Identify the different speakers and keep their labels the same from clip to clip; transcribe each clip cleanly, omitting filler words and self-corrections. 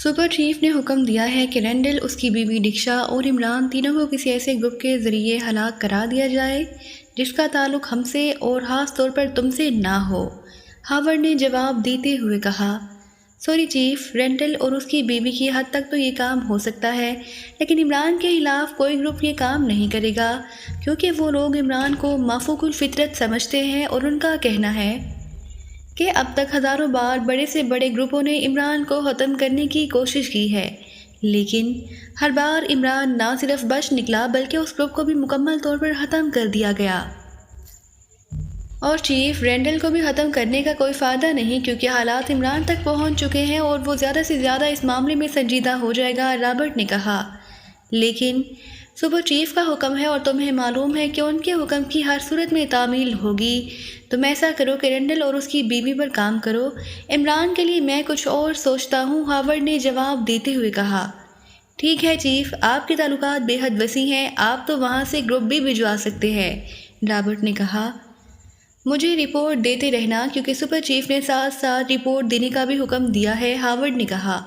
Speaker 1: Super chief نے حکم دیا ہے کہ رینڈل، اس کی بیوی ڈکشا اور عمران تینوں کو کسی ایسے گروپ کے ذریعے ہلاک کرا دیا جائے جس کا تعلق ہم سے اور خاص طور پر تم سے نہ ہو۔ ہاورڈ نے جواب دیتے ہوئے کہا، سوری چیف، رینڈل اور اس کی بیوی کی حد تک تو یہ کام ہو سکتا ہے، لیکن عمران کے خلاف کوئی گروپ یہ کام نہیں کرے گا، کیونکہ وہ لوگ عمران کو مافوق الفطرت سمجھتے ہیں اور ان کا کہنا ہے کہ اب تک ہزاروں بار بڑے سے بڑے گروپوں نے عمران کو ختم کرنے کی کوشش کی ہے، لیکن ہر بار عمران نہ صرف بچ نکلا بلکہ اس گروپ کو بھی مکمل طور پر ختم کر دیا گیا۔ اور چیف، رینڈل کو بھی ختم کرنے کا کوئی فائدہ نہیں، کیونکہ حالات عمران تک پہنچ چکے ہیں اور وہ زیادہ سے زیادہ اس معاملے میں سنجیدہ ہو جائے گا، رابرٹ نے کہا۔ لیکن سپر چیف کا حکم ہے اور تمہیں معلوم ہے کہ ان کے حکم کی ہر صورت میں تعمیل ہوگی۔ تم ایسا کرو کہ رینڈل اور اس کی بیوی پر کام کرو، عمران کے لیے میں کچھ اور سوچتا ہوں، ہاورڈ نے جواب دیتے ہوئے کہا۔ ٹھیک ہے چیف، آپ کے تعلقات بے حد وسیع ہیں، آپ تو وہاں سے گروپ بھی بھجوا سکتے ہیں، رابرٹ نے کہا۔ مجھے رپورٹ دیتے رہنا، کیونکہ سپر چیف نے ساتھ ساتھ رپورٹ دینے کا بھی حکم دیا ہے، ہاورڈ نے کہا۔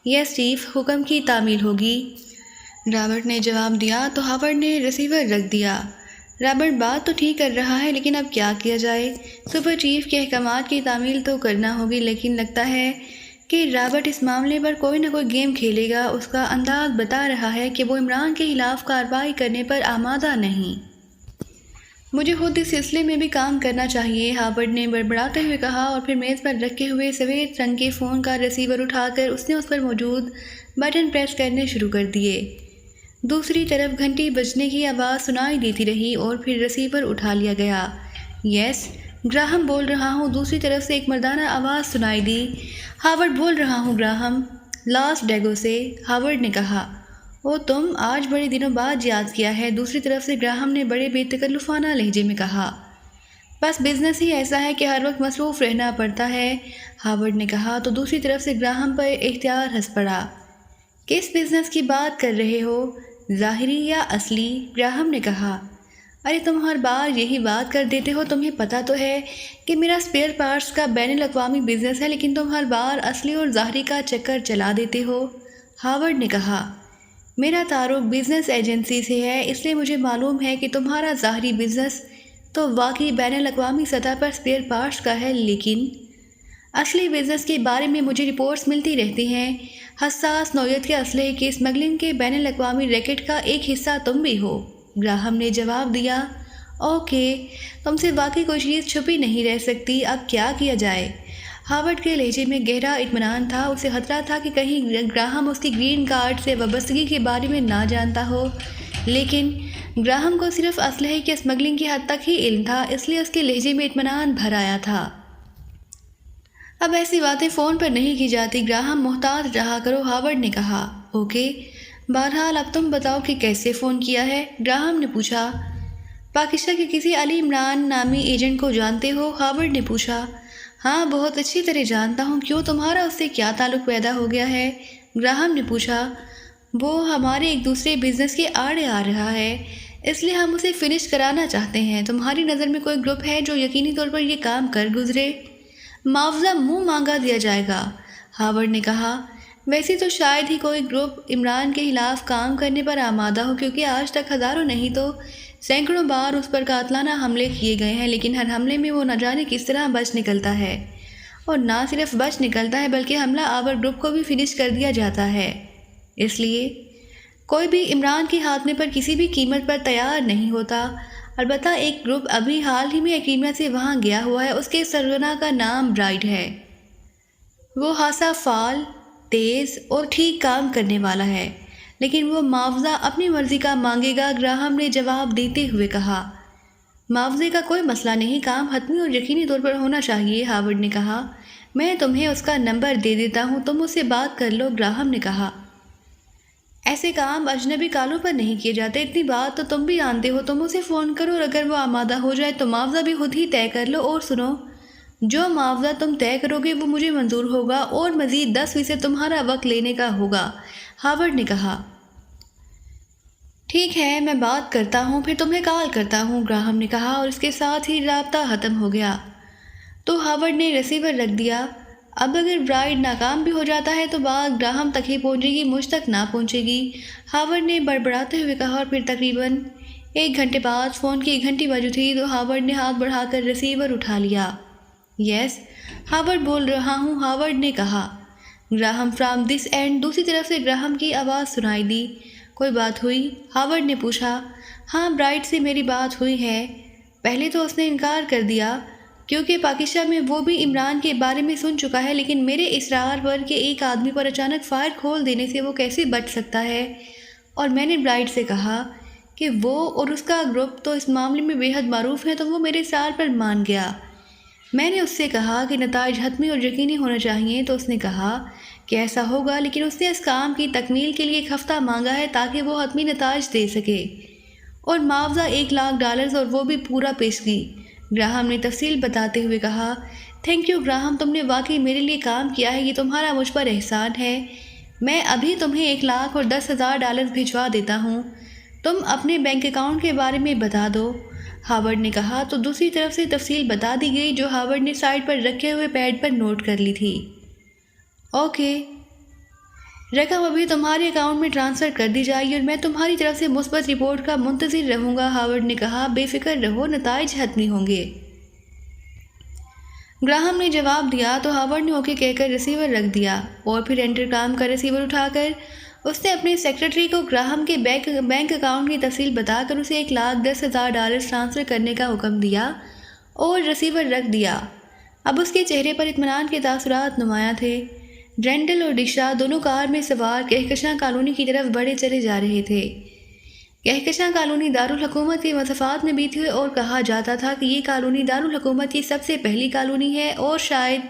Speaker 1: یس چیف، حکم کی تعمیل ہوگی، رابرٹ نے جواب دیا تو ہاورڈ نے ریسیور رکھ دیا۔ رابرٹ بات تو ٹھیک کر رہا ہے، لیکن اب کیا کیا جائے؟ سپر چیف کے احکامات کی تعمیل تو کرنا ہوگی، لیکن لگتا ہے کہ رابرٹ اس معاملے پر کوئی نہ کوئی گیم کھیلے گا۔ اس کا انداز بتا رہا ہے کہ وہ عمران کے خلاف کارروائی کرنے پر آمادہ نہیں۔ مجھے خود اس سلسلے میں بھی کام کرنا چاہیے، ہاورڈ نے بڑبڑاتے ہوئے کہا، اور پھر میز پر رکھے ہوئے سفید رنگ کے فون کا ریسیور اٹھا کر اس نے اس پر موجود بٹن پریس کرنے شروع کر دیے۔ دوسری طرف گھنٹی بجنے کی آواز سنائی دیتی رہی اور پھر ریسیور اٹھا لیا گیا۔ یس، گراہم بول رہا ہوں، دوسری طرف سے ایک مردانہ آواز سنائی دی۔ ہاورڈ بول رہا ہوں گراہم، لاس ڈیگو سے، ہاورڈ نے کہا۔ او تم، آج بڑے دنوں بعد یاد کیا ہے، دوسری طرف سے گراہم نے بڑے بے تکلفانہ لہجے میں کہا۔ بس بزنس ہی ایسا ہے کہ ہر وقت مصروف رہنا پڑتا ہے، ہاورڈ نے کہا تو دوسری طرف سے گراہم پر اختیار ہنس پڑا۔ کس بزنس کی بات کر رہے ہو، ظاہری یا اصلی؟ گراہم نے کہا۔ ارے تم ہر بار یہی بات کر دیتے ہو، تمہیں پتہ تو ہے کہ میرا اسپیئر پارٹس کا بین الاقوامی بزنس ہے، لیکن تم ہر بار اصلی اور ظاہری کا چکر چلا دیتے ہو، ہاورڈ نے کہا۔ میرا تعارف بزنس ایجنسی سے ہے، اس لیے مجھے معلوم ہے کہ تمہارا ظاہری بزنس تو واقعی بین الاقوامی سطح پر اسپیئر پارٹس کا ہے، لیکن اصلی بزنس کے بارے میں مجھے رپورٹس ملتی رہتی ہیں۔ حساس نوعیت کے اسلحے کی اسمگلنگ کے بین الاقوامی ریکٹ کا ایک حصہ تم بھی ہو، گراہم نے جواب دیا۔ اوکے، تم سے واقعی کوئی چیز چھپی نہیں رہ سکتی، اب کیا کیا جائے؟ ہاورڈ کے لہجے میں گہرا اطمینان تھا، اسے خطرہ تھا کہ کہیں گراہم اس کی گرین کارڈ سے وابستگی کے بارے میں نہ جانتا ہو، لیکن گراہم کو صرف اسلحے کی اسمگلنگ کی حد تک ہی علم تھا، اس لیے اس کے لہجے میں اطمینان بھر آیا تھا۔ اب ایسی باتیں فون پر نہیں کی جاتی، گراہم، محتاط رہا کرو، ہاورڈ نے کہا۔ اوکے، بہرحال اب تم بتاؤ کہ کیسے فون کیا ہے، گراہم نے پوچھا۔ پاکستان کے کسی علی عمران نامی ایجنٹ کو جانتے ہو، ہاورڈ نے پوچھا۔ ہاں، بہت اچھی طرح جانتا ہوں، کیوں، تمہارا اس سے کیا تعلق پیدا ہو گیا ہے، گراہم نے پوچھا۔ وہ ہمارے ایک دوسرے بزنس کے آڑے آ رہا ہے، اس لیے ہم اسے فنش کرانا چاہتے ہیں۔ تمہاری نظر میں کوئی گروپ ہے جو یقینی طور پر یہ کام کر گزرے؟ معاوضہ منہ مانگا دیا جائے گا، ہاورڈ نے کہا۔ ویسے تو شاید ہی کوئی گروپ عمران کے خلاف کام کرنے پر آمادہ ہو، کیونکہ آج تک ہزاروں نہیں تو سینکڑوں بار اس پر قاتلانہ حملے کیے گئے ہیں، لیکن ہر حملے میں وہ نہ جانے کس طرح بچ نکلتا ہے، اور نہ صرف بچ نکلتا ہے بلکہ حملہ آور گروپ کو بھی فنش کر دیا جاتا ہے۔ اس لیے کوئی بھی عمران کے خاتمے پر کسی بھی قیمت پر تیار نہیں ہوتا۔ البتہ ایک گروپ ابھی حال ہی میں ایک قیمت سے وہاں گیا ہوا ہے، اس کے سرغنہ کا نام برائٹ ہے۔ وہ خاصا فعال، تیز اور ٹھیک کام کرنے والا ہے، لیکن وہ معاوضہ اپنی مرضی کا مانگے گا، گراہم نے جواب دیتے ہوئے کہا۔ معاوضے کا کوئی مسئلہ نہیں، کام حتمی اور یقینی طور پر ہونا چاہیے، ہاورڈ نے کہا۔ میں تمہیں اس کا نمبر دے دیتا ہوں، تم اس سے بات کر لو، گراہم نے کہا۔ ایسے کام اجنبی کالوں پر نہیں کیے جاتے، اتنی بات تو تم بھی جانتے ہو، تم اسے فون کرو اور اگر وہ آمادہ ہو جائے تو معاوضہ بھی خود ہی طے کر لو، اور سنو، جو معاوضہ تم طے کرو گے وہ مجھے منظور ہوگا اور مزید 10% تمہارا وقت لینے کا ہوگا، ہاورڈ نے کہا۔ ٹھیک ہے، میں بات کرتا ہوں، پھر تمہیں کال کرتا ہوں، گراہم نے کہا، اور اس کے ساتھ ہی رابطہ ختم ہو گیا۔ تو ہاورڈ نے ریسیور رکھ دیا۔ اب اگر برائڈ ناکام بھی ہو جاتا ہے تو بات گراہم تک ہی پہنچے گی، مجھ تک نہ پہنچے گی، ہاورڈ نے بڑبڑاتے ہوئے کہا، اور پھر تقریباً 1 گھنٹے بعد فون کی گھنٹی بجی تھی تو ہاورڈ نے ہاتھ بڑھا کر ریسیور اٹھا لیا۔ یس، ہاورڈ بول رہا ہوں، ہاورڈ نے کہا۔ گراہم فرام دس اینڈ، دوسری طرف سے گراہم کی آواز سنائی دی۔ کوئی بات ہوئی؟ ہاورڈ نے پوچھا۔ ہاں، برائٹ سے میری بات ہوئی ہے۔ پہلے تو اس نے انکار کر دیا کیونکہ پاکستان میں وہ بھی عمران کے بارے میں سن چکا ہے، لیکن میرے اصرار پر کہ ایک آدمی پر اچانک فائر کھول دینے سے وہ کیسے بچ سکتا ہے، اور میں نے برائٹ سے کہا کہ وہ اور اس کا گروپ تو اس معاملے میں بے حد معروف ہیں، تو وہ میرے اصرار پر مان گیا۔ میں نے اس سے کہا کہ نتائج حتمی اور یقینی ہونا چاہیے، تو اس نے کہا کہ ایسا ہوگا، لیکن اس نے اس کام کی تکمیل کے لیے 1 ہفتہ مانگا ہے تاکہ وہ حتمی نتائج دے سکے، اور معاوضہ $1,00,000 اور وہ بھی پورا پیشگی۔ گراہم نے تفصیل بتاتے ہوئے کہا، تھینک یو گراہم، تم نے واقعی میرے لیے کام کیا ہے، یہ تمہارا مجھ پر احسان ہے۔ میں ابھی تمہیں $1,10,000 بھجوا دیتا ہوں، تم اپنے بینک اکاؤنٹ کے بارے میں بتا دو، ہاورڈ نے کہا۔ تو دوسری طرف سے تفصیل بتا دی گئی جو ہاورڈ نے سائڈ پر رکھے ہوئے پیڈ پر نوٹ کر لی تھی۔ اوکے، رقم ابھی تمہارے اکاؤنٹ میں ٹرانسفر کر دی جائے گی اور میں تمہاری طرف سے مثبت رپورٹ کا منتظر رہوں گا، ہاورڈ نے کہا۔ بے فکر رہو، نتائج حتمی ہوں گے، گراہم نے جواب دیا۔ تو ہاورڈ نے اوکے کہہ کر ریسیور رکھ دیا، اور پھر انٹرکام کا ریسیور اٹھا کر اس نے اپنے سیکرٹری کو گراہم کے بینک اکاؤنٹ کی تفصیل بتا کر اسے $1,10,000 ٹرانسفر کرنے کا حکم دیا اور ریسیور رکھ دیا۔ اب اس کے چہرے پر اطمینان کے تاثرات نمایاں تھے۔ رینڈل اور ڈکشا دونوں کار میں سوار کہکشاں کالونی کی طرف بڑھے چلے جا رہے تھے۔ کہکشاں کالونی دارالحکومت کے مسافات میں بھی تھی، اور کہا جاتا تھا کہ یہ کالونی دارالحکومت کی سب سے پہلی کالونی ہے، اور شاید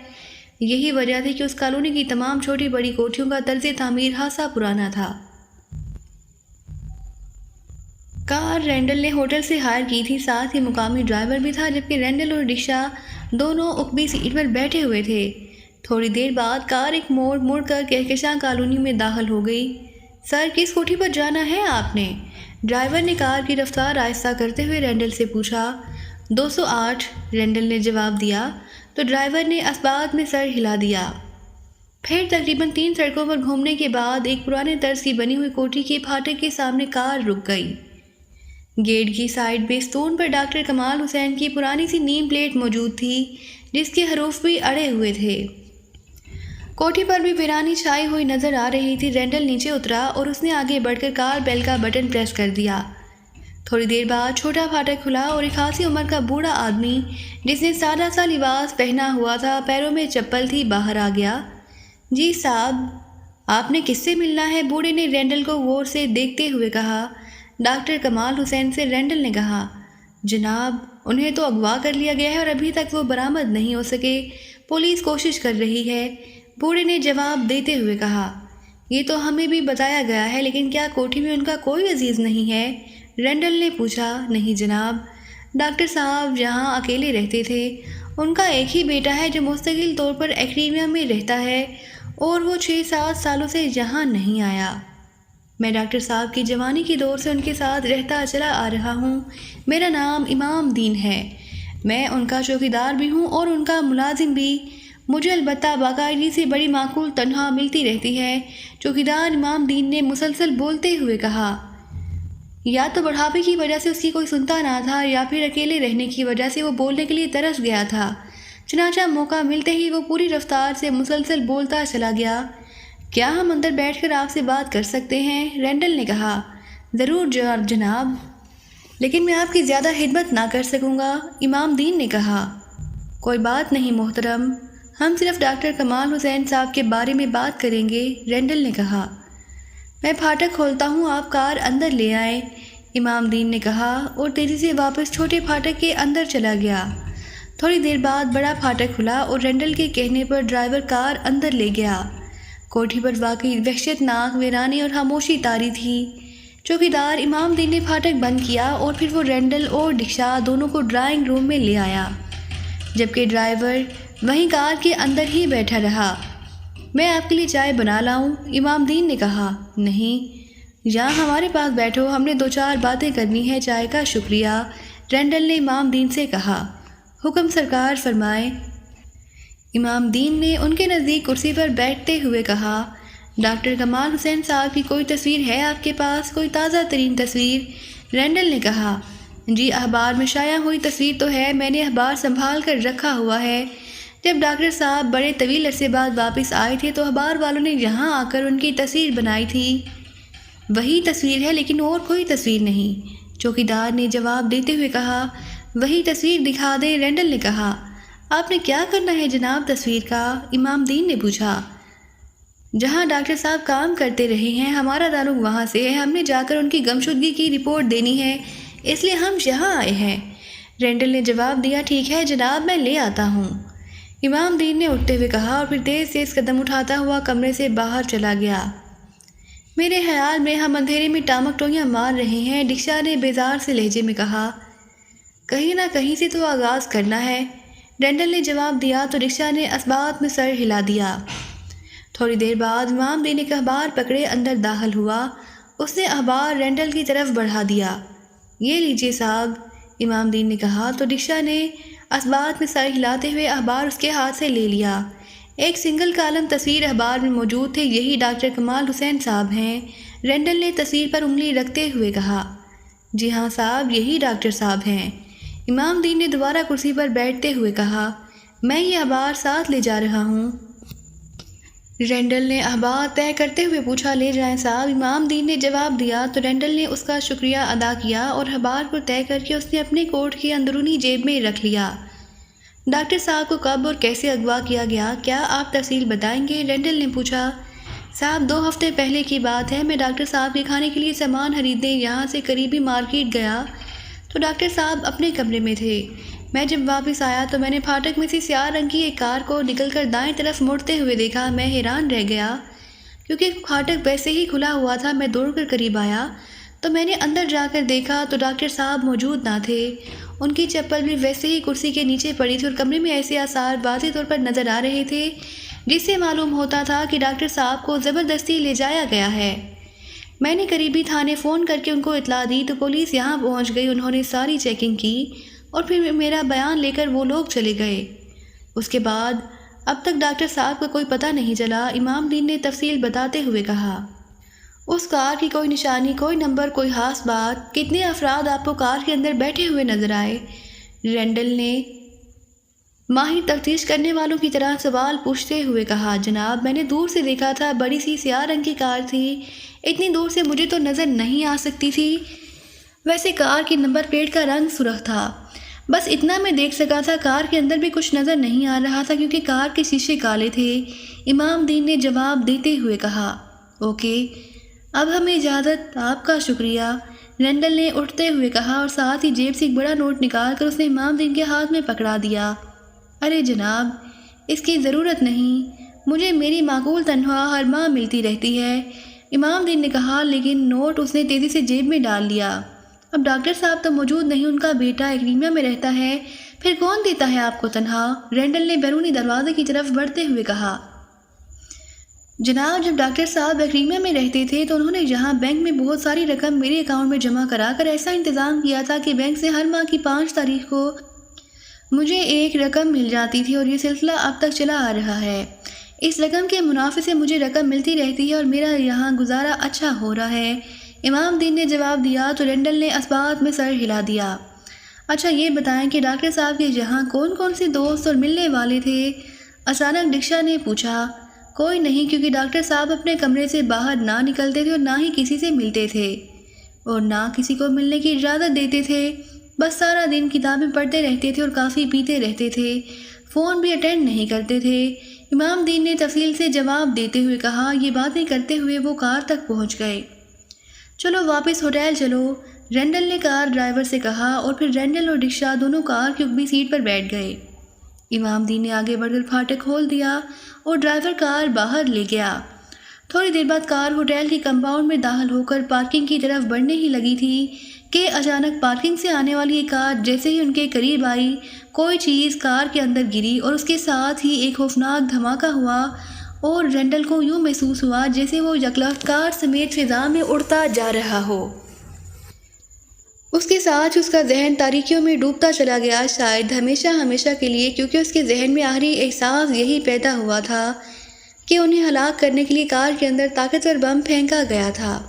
Speaker 1: یہی وجہ تھی کہ اس کالونی کی تمام چھوٹی بڑی کوٹھیوں کا طرز تعمیر خاصا پرانا تھا۔ کار رینڈل نے ہوٹل سے ہائر کی تھی، ساتھ ہی مقامی ڈرائیور بھی تھا، جبکہ رینڈل اور ڈکشا دونوں عقبی سیٹ پر بیٹھے ہوئے تھے۔ تھوڑی دیر بعد کار ایک موڑ مڑ کر کہکشاں کالونی میں داخل ہو گئی۔ سر، کس کوٹھی پر جانا ہے آپ نے؟ ڈرائیور نے کار کی رفتار آہستہ کرتے ہوئے رینڈل سے پوچھا۔ 208، رینڈل نے جواب دیا، تو ڈرائیور نے اثبات میں سر ہلا دیا۔ پھر تقریباً 3 سڑکوں پر گھومنے کے بعد ایک پرانے طرز کی بنی ہوئی کوٹھی کے پھاٹک کے سامنے کار رک گئی۔ گیٹ کی سائڈ پہ ستون پر ڈاکٹر کمال حسین کی پرانی سی نیم پلیٹ موجود تھی، جس کے حروف بھی اڑے ہوئے تھے۔ کوٹھی پر بھی ویرانی چھائی ہوئی نظر آ رہی تھی۔ رینڈل نیچے اترا اور اس نے آگے بڑھ کر کار بیل کا بٹن پریس کر دیا۔ تھوڑی دیر بعد چھوٹا پھاٹک کھلا اور ایک خاصی عمر کا بوڑھا آدمی جس نے سادہ سا لباس پہنا ہوا تھا، پیروں میں چپل تھی، باہر آ گیا۔ جی صاحب، آپ نے کس سے ملنا ہے؟ بوڑھے نے رینڈل کو غور سے دیکھتے ہوئے کہا۔ ڈاکٹر کمال حسین سے، رینڈل نے کہا۔ جناب، انہیں تو اغوا کر لیا گیا ہے اور ابھی تک وہ برآمد نہیں ہو سکے، پولیس کوشش کر رہی ہے، بوڑھے نے جواب دیتے ہوئے کہا۔ یہ تو ہمیں بھی بتایا گیا ہے، لیکن کیا کوٹھی میں ان کا کوئی عزیز نہیں ہے؟ رینڈل نے پوچھا۔ نہیں جناب، ڈاکٹر صاحب یہاں اکیلے رہتے تھے، ان کا ایک ہی بیٹا ہے جو مستقل طور پر ایکڈیمیا میں رہتا ہے، اور وہ 6-7 سالوں سے یہاں نہیں آیا۔ میں ڈاکٹر صاحب کی جوانی کے دور سے ان کے ساتھ رہتا چلا آ رہا ہوں۔ میرا نام امام دین ہے، میں ان کا چوکیدار بھی ہوں اور ان کا ملازم بھی۔ مجھے البتہ باقاعدگی سے بڑی معقول تنخواہ ملتی رہتی ہے، چوکیدار امام دین نے مسلسل بولتے ہوئے کہا۔ یا تو بڑھاپے کی وجہ سے اس کی کوئی سنتا نہ تھا، یا پھر اکیلے رہنے کی وجہ سے وہ بولنے کے لیے ترس گیا تھا۔ چنانچہ موقع ملتے ہی وہ پوری رفتار سے مسلسل بولتا چلا گیا۔ کیا ہم اندر بیٹھ کر آپ سے بات کر سکتے ہیں؟ رینڈل نے کہا۔ ضرور جناب، لیکن میں آپ کی زیادہ خدمت نہ کر سکوں گا، امام دین نے کہا۔ کوئی بات نہیں محترم، ہم صرف ڈاکٹر کمال حسین صاحب کے بارے میں بات کریں گے، رینڈل نے کہا۔ میں پھاٹک کھولتا ہوں، آپ کار اندر لے آئیں، امام دین نے کہا، اور تیزی سے واپس چھوٹے پھاٹک کے اندر چلا گیا۔ تھوڑی دیر بعد بڑا پھاٹک کھلا اور رینڈل کے کہنے پر ڈرائیور کار اندر لے گیا۔ کوٹھی پر واقعی وحشت ناک ویرانی اور خاموشی طاری تھی۔ چوکیدار امام دین نے پھاٹک بند کیا اور پھر وہ رینڈل اور ڈکشا دونوں کو ڈرائنگ روم میں لے آیا، جبکہ ڈرائیور وہیں کار کے اندر ہی بیٹھا رہا۔ میں آپ کے لیے چائے بنا لاؤں؟ امام دین نے کہا۔ نہیں، یہاں ہمارے پاس بیٹھو، ہم نے 2-4 باتیں کرنی ہے، چائے کا شکریہ، رینڈل نے امام دین سے کہا۔ حکم سرکار فرمائیں۔ امام دین نے ان کے نزدیک کرسی پر بیٹھتے ہوئے کہا، ڈاکٹر کمال حسین صاحب کی کوئی تصویر ہے آپ کے پاس، کوئی تازہ ترین تصویر؟ رینڈل نے کہا، جی اخبار میں شائع ہوئی تصویر تو ہے، میں نے اخبار سنبھال کر رکھا ہوا ہے۔ جب ڈاکٹر صاحب بڑے طویل عرصے بعد واپس آئے تھے تو اخبار والوں نے یہاں آ کر ان کی تصویر بنائی تھی۔ وہی تصویر ہے لیکن اور کوئی تصویر نہیں، چوکیدار نے جواب دیتے ہوئے کہا۔ وہی تصویر دکھا دیں، رینڈل نے کہا۔ آپ نے کیا کرنا ہے جناب تصویر کا؟ امام دین نے پوچھا۔ جہاں ڈاکٹر صاحب کام کرتے رہے ہیں ہمارا تعلق وہاں سے ہے، ہم نے جا کر ان کی گمشدگی کی رپورٹ دینی ہے، اس لیے ہم یہاں آئے ہیں۔ رینڈل نے جواب دیا، ٹھیک ہے جناب، میں لے آتا ہوں۔ امام دین نے اٹھتے ہوئے کہا اور پھر تیز تیز قدم اٹھاتا ہوا کمرے سے باہر چلا گیا۔ میرے خیال میں ہم اندھیرے میں ٹامک ٹوئیاں مار رہے ہیں، ڈکشا نے بیزار سے لہجے میں کہا۔ کہیں نہ کہیں سے تو آغاز کرنا ہے، رینڈل نے جواب دیا تو ڈکشا نے اثبات میں سر ہلا دیا۔ تھوڑی دیر بعد امام دین ایک اخبار پکڑے اندر داخل ہوا، اس نے اخبار رینڈل کی طرف بڑھا دیا۔ یہ لیجئے صاحب، امام دین نے کہا تو ڈکشا نے اثبات میں سر ہلاتے ہوئے اخبار اس کے ہاتھ سے لے لیا۔ ایک سنگل کالم تصویر اخبار میں موجود تھے، یہی ڈاکٹر کمال حسین صاحب ہیں، رینڈل نے تصویر پر انگلی رکھتے ہوئے کہا۔ جی ہاں صاحب، یہی ڈاکٹر صاحب ہیں، امام دین نے دوبارہ کرسی پر بیٹھتے ہوئے کہا۔ میں یہ اخبار ساتھ لے جا رہا ہوں۔ رینڈل نے اخبار طے کرتے ہوئے پوچھا، لے جائیں صاحب، امام دین نے جواب دیا تو رینڈل نے اس کا شکریہ ادا کیا اور اخبار کو طے کر کے اس نے اپنے کوٹ کی اندرونی جیب میں رکھ لیا۔ ڈاکٹر صاحب کو کب اور کیسے اغوا کیا گیا، کیا آپ تفصیل بتائیں گے؟ رینڈل نے پوچھا۔ صاحب 2 ہفتے پہلے کی بات ہے، میں ڈاکٹر صاحب کے کھانے کے لیے سامان خریدنے یہاں سے قریبی مارکیٹ گیا تو ڈاکٹر صاحب اپنے کمرے میں تھے۔ میں جب واپس آیا تو میں نے پھاٹک میں سے سیاہ رنگ کی ایک کار کو نکل کر دائیں طرف مڑتے ہوئے دیکھا۔ میں حیران رہ گیا کیونکہ پھاٹک ویسے ہی کھلا ہوا تھا۔ میں دوڑ کر قریب آیا تو میں نے اندر جا کر دیکھا تو ڈاکٹر صاحب موجود نہ تھے، ان کی چپل بھی ویسے ہی کرسی کے نیچے پڑی تھی اور کمرے میں ایسے آثار واضح طور پر نظر آ رہے تھے جس سے معلوم ہوتا تھا کہ ڈاکٹر صاحب کو زبردستی لے جایا گیا ہے۔ میں نے قریبی تھانے فون کر کے ان کو اطلاع دی تو پولیس یہاں پہنچ گئی، انہوں نے ساری چیکنگ کی اور پھر میرا بیان لے کر وہ لوگ چلے گئے۔ اس کے بعد اب تک ڈاکٹر صاحب کا کوئی پتہ نہیں چلا، امام دین نے تفصیل بتاتے ہوئے کہا۔ اس کار کی کوئی نشانی، کوئی نمبر، کوئی خاص بات؟ کتنے افراد آپ کو کار کے اندر بیٹھے ہوئے نظر آئے؟ رینڈل نے ماہر تفتیش کرنے والوں کی طرح سوال پوچھتے ہوئے کہا۔ جناب میں نے دور سے دیکھا تھا، بڑی سی سیاہ رنگ کی کار تھی، اتنی دور سے مجھے تو نظر نہیں آ سکتی تھی، ویسے کار کی نمبر پلیٹ کا رنگ سرخ تھا، بس اتنا میں دیکھ سکا تھا۔ کار کے اندر بھی کچھ نظر نہیں آ رہا تھا کیونکہ کار کے شیشے کالے تھے، امام دین نے جواب دیتے ہوئے کہا۔ اوکے، اب ہمیں اجازت، آپ کا شکریہ، رینڈل نے اٹھتے ہوئے کہا اور ساتھ ہی جیب سے ایک بڑا نوٹ نکال کر اس نے امام دین کے ہاتھ میں پکڑا دیا۔ ارے جناب، اس کی ضرورت نہیں، مجھے میری معقول تنخواہ ہر ماہ ملتی رہتی ہے، امام دین نے کہا، لیکن نوٹ اس نے تیزی سے جیب میں ڈال لیا۔ اب ڈاکٹر صاحب تو موجود نہیں، ان کا بیٹا ایکڈیمیا میں رہتا ہے، پھر کون دیتا ہے آپ کو تنخواہ؟ رینڈل نے بیرونی دروازے کی طرف بڑھتے ہوئے کہا۔ جناب جب ڈاکٹر صاحب ایکڈیمیا میں رہتے تھے تو انہوں نے یہاں بینک میں بہت ساری رقم میرے اکاؤنٹ میں جمع کرا کر ایسا انتظام کیا تھا کہ بینک سے ہر ماہ کی 5 تاریخ کو مجھے ایک رقم مل جاتی تھی اور یہ سلسلہ اب تک چلا آ رہا ہے۔ اس رقم کے منافع سے مجھے رقم ملتی رہتی ہے اور میرا یہاں گزارا اچھا ہو رہا ہے، امام دین نے جواب دیا تو رینڈل نے اثبات میں سر ہلا دیا۔ اچھا یہ بتائیں کہ ڈاکٹر صاحب کے یہاں کون کون سے دوست اور ملنے والے تھے؟ اچانک ڈکشا نے پوچھا۔ کوئی نہیں، کیونکہ ڈاکٹر صاحب اپنے کمرے سے باہر نہ نکلتے تھے اور نہ ہی کسی سے ملتے تھے اور نہ کسی کو ملنے کی اجازت دیتے تھے، بس سارا دن کتابیں پڑھتے رہتے تھے اور کافی پیتے رہتے تھے، فون بھی اٹینڈ نہیں کرتے تھے، امام دین نے تفصیل سے جواب دیتے ہوئے کہا۔ یہ باتیں کرتے ہوئے وہ کار تک پہنچ گئے۔ چلو واپس ہوٹل چلو، رینڈل نے کار ڈرائیور سے کہا اور پھر رینڈل اور ڈکشا دونوں کار کی اوپری سیٹ پر بیٹھ گئے۔ امام دین نے آگے بڑھ کر پھاٹک کھول دیا اور ڈرائیور کار باہر لے گیا۔ تھوڑی دیر بعد کار ہوٹل کی کمپاؤنڈ میں داخل ہو کر پارکنگ کی طرف بڑھنے ہی لگی تھی کہ اچانک پارکنگ سے آنے والی ایک کار جیسے ہی ان کے قریب آئی، کوئی چیز کار کے اندر گری اور اس کے ساتھ ہی ایک خوفناک دھماکہ ہوا اور رینڈل کو یوں محسوس ہوا جیسے وہ یکلخت کار سمیت فضا میں اڑتا جا رہا ہو۔ اس کے ساتھ اس کا ذہن تاریکیوں میں ڈوبتا چلا گیا، شاید ہمیشہ ہمیشہ کے لیے، کیونکہ اس کے ذہن میں آخری احساس یہی پیدا ہوا تھا کہ انہیں ہلاک کرنے کے لیے کار کے اندر طاقتور بم پھینکا گیا تھا۔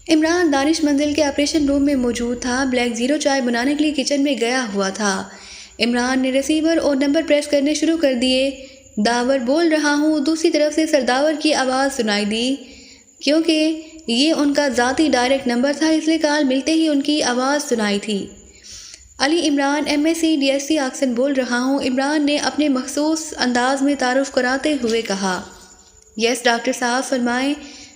Speaker 1: عمران دانش منزل کے آپریشن روم میں موجود تھا، بلیک زیرو چائے بنانے کے لیے کچن میں گیا ہوا تھا۔ عمران نے ریسیور اور نمبر پریس کرنے شروع کر دیے۔ داور بول رہا ہوں، دوسری طرف سے سرداور کی آواز سنائی دی۔ کیونکہ یہ ان کا ذاتی ڈائریکٹ نمبر تھا، اس لیے کال ملتے ہی ان کی آواز سنائی تھی۔ علی عمران MSc DSc آکسن بول رہا ہوں، عمران نے اپنے مخصوص انداز میں تعارف کراتے ہوئے کہا۔ یس ڈاکٹر صاحب فرمائیں،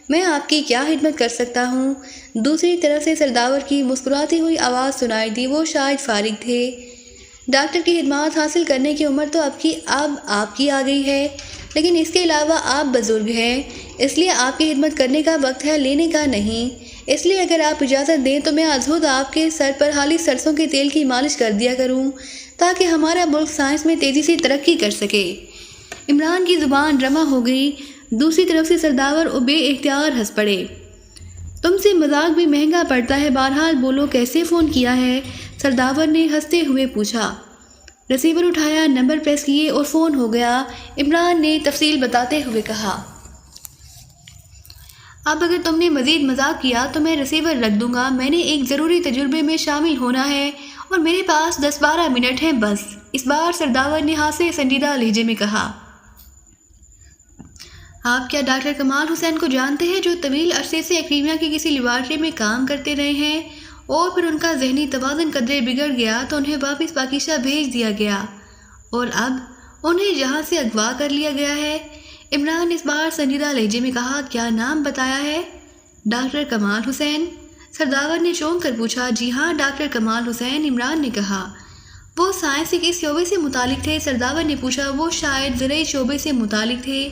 Speaker 1: میں آپ کی کیا خدمت کر سکتا ہوں؟ دوسری طرف سے سرداور کی مسکراتی ہوئی آواز سنائی دی۔ وہ شاید فارغ تھے۔ ڈاکٹر کی خدمات حاصل کرنے کی عمر تو اب آپ کی آ گئی ہے، لیکن اس کے علاوہ آپ بزرگ ہیں، اس لیے آپ کی خدمت کرنے کا وقت ہے، لینے کا نہیں۔ اس لیے اگر آپ اجازت دیں تو میں از خود آپ کے سر پر خالص سرسوں کے تیل کی مالش کر دیا کروں تاکہ ہمارا ملک سائنس میں تیزی سے ترقی کر سکے۔ عمران کی زبان رواں ہو گئی۔ دوسری طرف سے سرداور بے اختیار ہنس پڑے۔ تم سے مذاق بھی مہنگا پڑتا ہے، بہرحال بولو کیسے فون کیا ہے؟ سرداور نے ہنستے ہوئے پوچھا۔ ریسیور اٹھایا، نمبر پریس کیے اور فون ہو گیا۔ عمران نے تفصیل بتاتے ہوئے کہا۔ اب اگر تم نے مزید مذاق کیا تو میں ریسیور رکھ دوں گا۔ میں نے ایک ضروری تجربے میں شامل ہونا ہے اور میرے پاس 10-12 منٹ ہیں بس۔ اس بار سرداور نے ہاتھ سے سنجیدہ لہجے میں کہا۔ آپ کیا ڈاکٹر کمال حسین کو جانتے ہیں، جو طویل عرصے سے ایکریمیا کی کسی لیبارٹری میں کام کرتے رہے ہیں اور پھر ان کا ذہنی توازن قدرے بگڑ گیا تو انہیں واپس پاکیزہ بھیج دیا گیا اور اب انہیں جہاں سے اغوا کر لیا گیا ہے؟ عمران نے اس بار سنجیدہ لہجے میں کہا۔ کیا نام بتایا ہے؟ ڈاکٹر کمال حسین؟ سرداور نے چونک کر پوچھا۔ جی ہاں، ڈاکٹر کمال حسین، عمران نے کہا۔ وہ سائنس کے کس شعبے سے متعلق تھے؟ سرداور نے پوچھا۔ وہ شاید زرعی شعبے سے متعلق تھے۔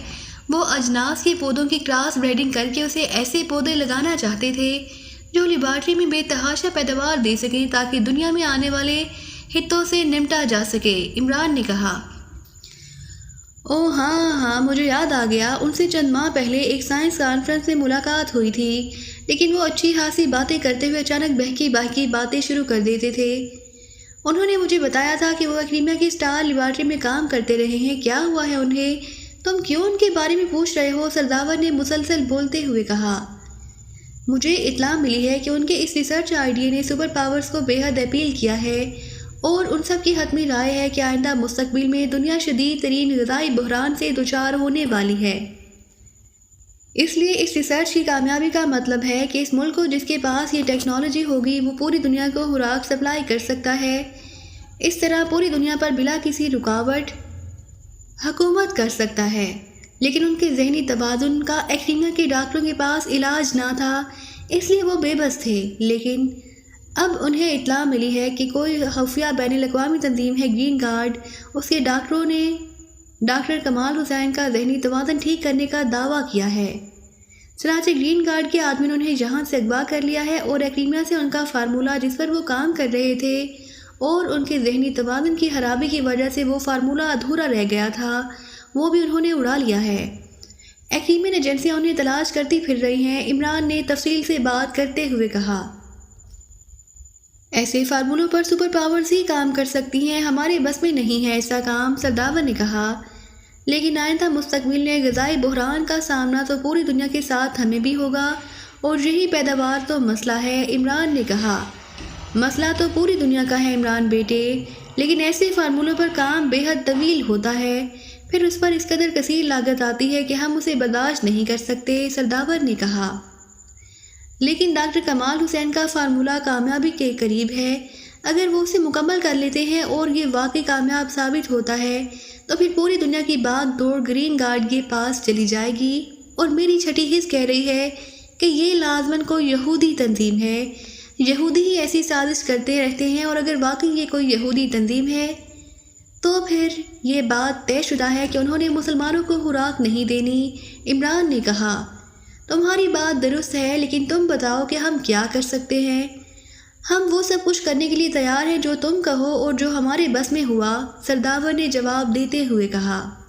Speaker 1: وہ اجناس کے پودوں کی کراس بریڈنگ کر کے اسے ایسے پودے لگانا چاہتے تھے جو لیبارٹری میں بے تحاشا پیداوار دے سکیں تاکہ دنیا میں آنے والے خطوں سے نمٹا جا سکے، عمران نے کہا۔ اوہ ہاں مجھے یاد آ گیا، ان سے چند ماہ پہلے ایک سائنس کانفرنس میں ملاقات ہوئی تھی، لیکن وہ اچھی خاصی باتیں کرتے ہوئے اچانک بہکی باتیں شروع کر دیتے تھے۔ انہوں نے مجھے بتایا تھا کہ وہ ایکریمیا کی اسٹار لیبارٹری میں کام کرتے رہے ہیں۔ کیا ہوا ہے انہیں؟ تم کیوں ان کے بارے میں پوچھ رہے ہو؟ سرداور نے مسلسل بولتے ہوئے کہا۔ مجھے اطلاع ملی ہے کہ ان کے اس ریسرچ آئیڈیا نے سپر پاورز کو بے حد اپیل کیا ہے اور ان سب کی حتمی رائے ہے کہ آئندہ مستقبل میں دنیا شدید ترین غذائی بحران سے دوچار ہونے والی ہے۔ اس لیے اس ریسرچ کی کامیابی کا مطلب ہے کہ اس ملک کو جس کے پاس یہ ٹیکنالوجی ہوگی وہ پوری دنیا کو خوراک سپلائی کر سکتا ہے۔ اس طرح پوری دنیا پر بلا کسی رکاوٹ حکومت کر سکتا ہے۔ لیکن ان کے ذہنی توازن کا ایکریمیا کے ڈاکٹروں کے پاس علاج نہ تھا، اس لیے وہ بے بس تھے۔ لیکن اب انہیں اطلاع ملی ہے کہ کوئی خفیہ بین الاقوامی تنظیم ہے گرین گارڈ، اس کے ڈاکٹروں نے ڈاکٹر کمال حسین کا ذہنی توازن ٹھیک کرنے کا دعویٰ کیا ہے۔ چنانچہ گرین گارڈ کے آدمی نے انہیں یہاں سے اغوا کر لیا ہے اور ایکریمیا سے ان کا فارمولہ جس پر وہ کام کر رہے تھے اور ان کے ذہنی توازن کی خرابی کی وجہ سے وہ فارمولہ ادھورا رہ گیا تھا، وہ بھی انہوں نے اڑا لیا ہے۔ ایکریمین ایجنسیاں انہیں تلاش کرتی پھر رہی ہیں، عمران نے تفصیل سے بات کرتے ہوئے کہا۔ ایسے فارمولوں پر سپر پاورز ہی کام کر سکتی ہیں، ہمارے بس میں نہیں ہے ایسا کام، سرداور نے کہا۔ لیکن آئندہ مستقبل میں غذائی بحران کا سامنا تو پوری دنیا کے ساتھ ہمیں بھی ہوگا اور یہی پیداوار تو مسئلہ ہے، عمران نے کہا۔ مسئلہ تو پوری دنیا کا ہے عمران بیٹے، لیکن ایسے فارمولوں پر کام بے حد طویل ہوتا ہے، پھر اس پر اس قدر کثیر لاگت آتی ہے کہ ہم اسے برداشت نہیں کر سکتے، سرداور نے کہا۔ لیکن ڈاکٹر کمال حسین کا فارمولہ کامیابی کے قریب ہے، اگر وہ اسے مکمل کر لیتے ہیں اور یہ واقعی کامیاب ثابت ہوتا ہے تو پھر پوری دنیا کی باغ دوڑ گرین گارڈ کے پاس چلی جائے گی اور میری چھٹی حص کہہ رہی ہے کہ یہ لازماً کوئی یہودی تنظیم ہے، یہودی ہی ایسی سازش کرتے رہتے ہیں، اور اگر واقعی یہ کوئی یہودی تنظیم ہے تو پھر یہ بات طے شدہ ہے کہ انہوں نے مسلمانوں کو خوراک نہیں دینی، عمران نے کہا۔ تمہاری بات درست ہے، لیکن تم بتاؤ کہ ہم کیا کر سکتے ہیں؟ ہم وہ سب کچھ کرنے کے لیے تیار ہیں جو تم کہو اور جو ہمارے بس میں ہوا، سرداور نے جواب دیتے ہوئے کہا۔